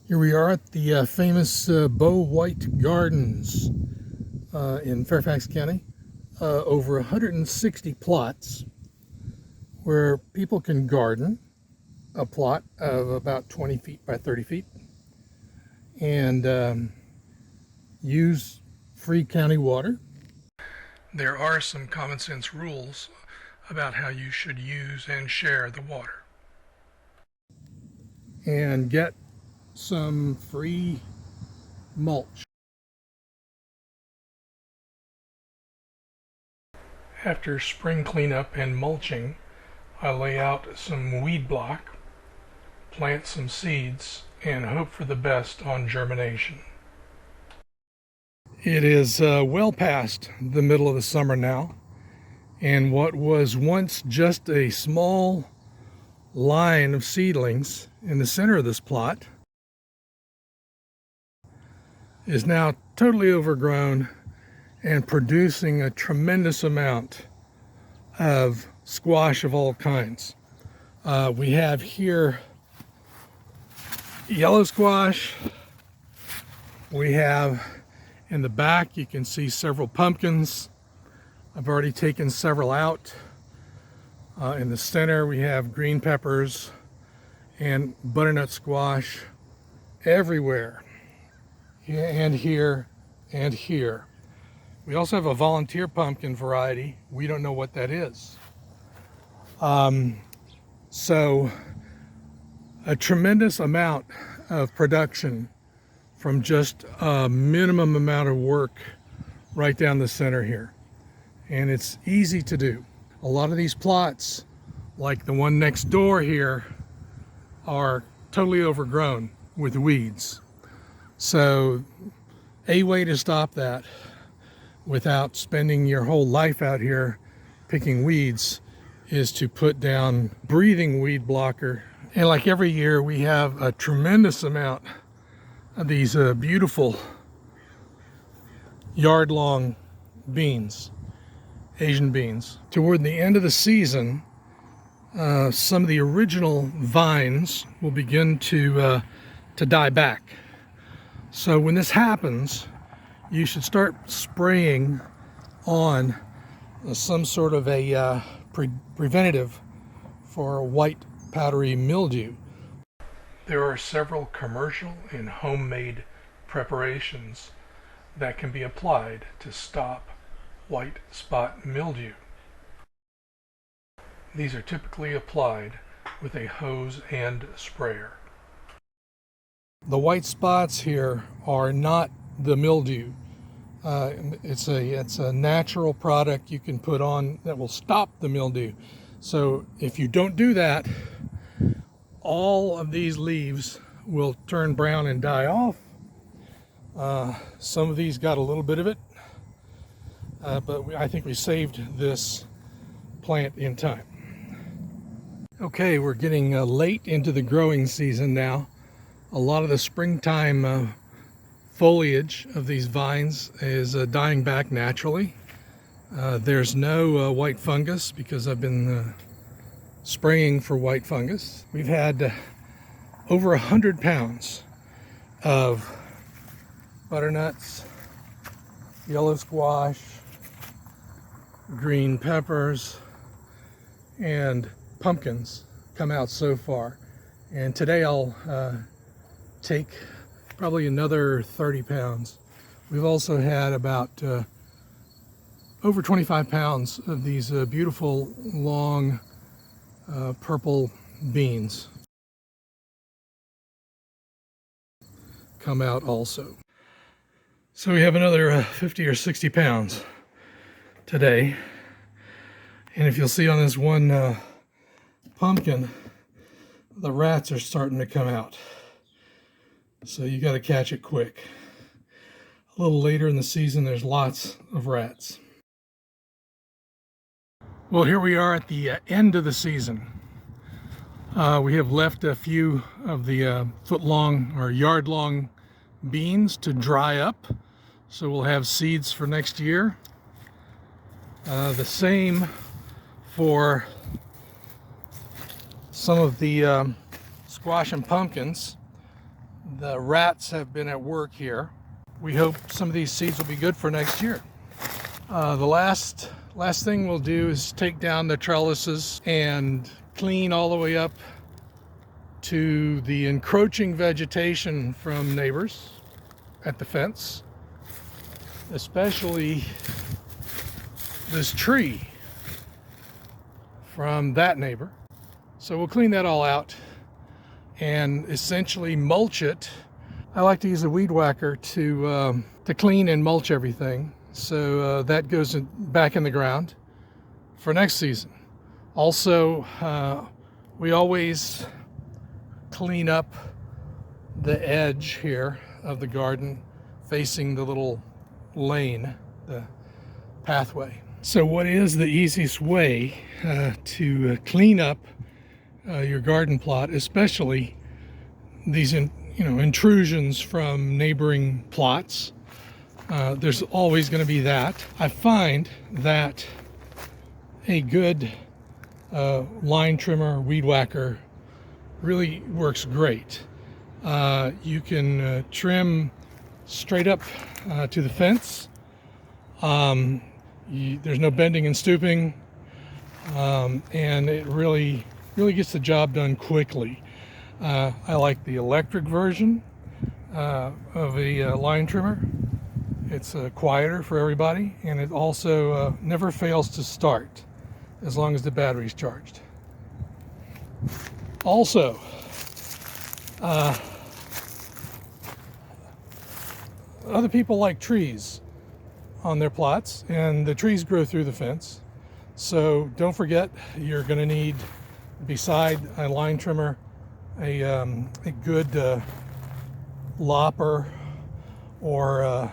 Here we are at the famous Bow White Gardens in Fairfax County. Over 160 plots where people can garden a plot of about 20 feet by 30 feet and use free county water. There are some common sense rules about how you should use and share the water. And get some free mulch. After spring cleanup and mulching, I lay out some weed block, plant some seeds, and hope for the best on germination. It is well past the middle of the summer now, and what was once just a small line of seedlings in the center of this plot is now totally overgrown and producing a tremendous amount of squash of all kinds. We have here yellow squash. We have in the back, you can see several pumpkins. I've already taken several out. In the center, we have green peppers and butternut squash everywhere, and here and here. We also have a volunteer pumpkin variety. We don't know what that is. So a tremendous amount of production from just a minimum amount of work right down the center here. And it's easy to do. A lot of these plots, like the one next door here, are totally overgrown with weeds. So a way to stop that without spending your whole life out here picking weeds is to put down breathing weed blocker. And like every year, we have a tremendous amount of these beautiful yard-long beans, Asian beans. Toward the end of the season, some of the original vines will begin to die back. So when this happens, you should start spraying on some sort of a preventative for white powdery mildew. There are several commercial and homemade preparations that can be applied to stop white spot mildew. These are typically applied with a hose and sprayer. The white spots here are not the mildew. It's a natural product you can put on that will stop the mildew. So if you don't do that, all of these leaves will turn brown and die off. Some of these got a little bit of it, but I think we saved this plant in time. Okay, we're getting late into the growing season now. A lot of the springtime foliage of these vines is dying back naturally. There's no white fungus because I've been spraying for white fungus. We've had over 100 pounds of butternuts, yellow squash, green peppers, and pumpkins come out so far. And today I'll take probably another 30 pounds. We've also had about over 25 pounds of these beautiful long purple beans come out also. So we have another 50 or 60 pounds today. And if you'll see on this one pumpkin, the rats are starting to come out. So you got to catch it quick. A little later in the season, there's lots of rats. Well, here we are at the end of the season. We have left a few of the foot-long or yard-long beans to dry up. So we'll have seeds for next year. The same for some of the squash and pumpkins. The rats have been at work here. We hope some of these seeds will be good for next year. The last thing we'll do is take down the trellises and clean all the way up to the encroaching vegetation from neighbors at the fence, especially this tree from that neighbor. So we'll clean that all out and essentially mulch it. I like to use a weed whacker to clean and mulch everything, so that goes back in the ground for next season. Also, we always clean up the edge here of the garden facing the little lane, the pathway. So what is the easiest way to clean up your garden plot, especially these intrusions from neighboring plots? There's always going to be that. I find that a good line trimmer, weed whacker, really works great. You can trim straight up to the fence. There's no bending and stooping, and it really gets the job done quickly. I like the electric version of a line trimmer. It's quieter for everybody, and it also never fails to start as long as the battery's charged. Also, other people like trees on their plots, and the trees grow through the fence. So don't forget, you're going to need, beside a line trimmer, a good lopper or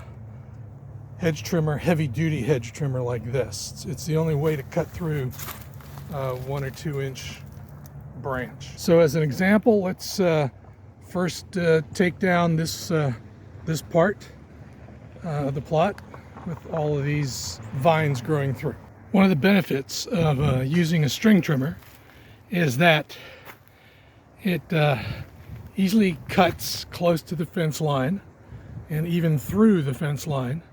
hedge trimmer, heavy duty hedge trimmer like this. It's the only way to cut through 1 or 2 inch branch. So as an example, let's first take down this part of the plot with all of these vines growing through. One of the benefits of using a string trimmer is that it easily cuts close to the fence line and even through the fence line,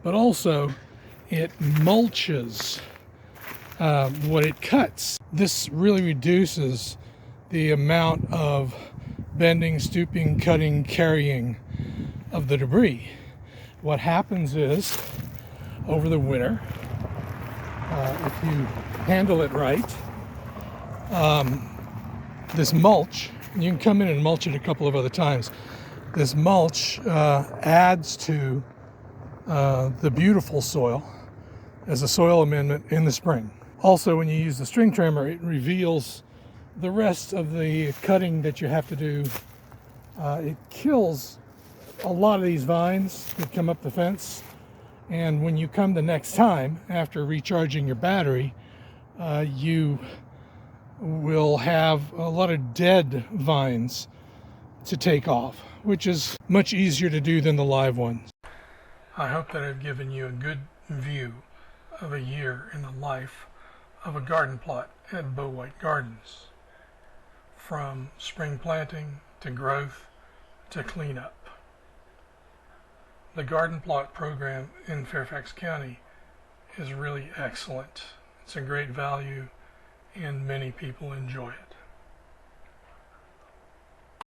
but also it mulches what it cuts. This really reduces the amount of bending, stooping, cutting, carrying of the debris. What happens is, over the winter, if you handle it right, this mulch, you can come in and mulch it a couple of other times. This mulch adds to the beautiful soil as a soil amendment in the spring. Also, when you use the string trimmer, it reveals the rest of the cutting that you have to do. It kills a lot of these vines that come up the fence, and when you come the next time after recharging your battery, you will have a lot of dead vines to take off, which is much easier to do than the live ones. I hope that I've given you a good view of a year in the life of a garden plot at Bow White Gardens, from spring planting to growth to cleanup. The garden plot program in Fairfax County is really excellent. It's a great value and many people enjoy it.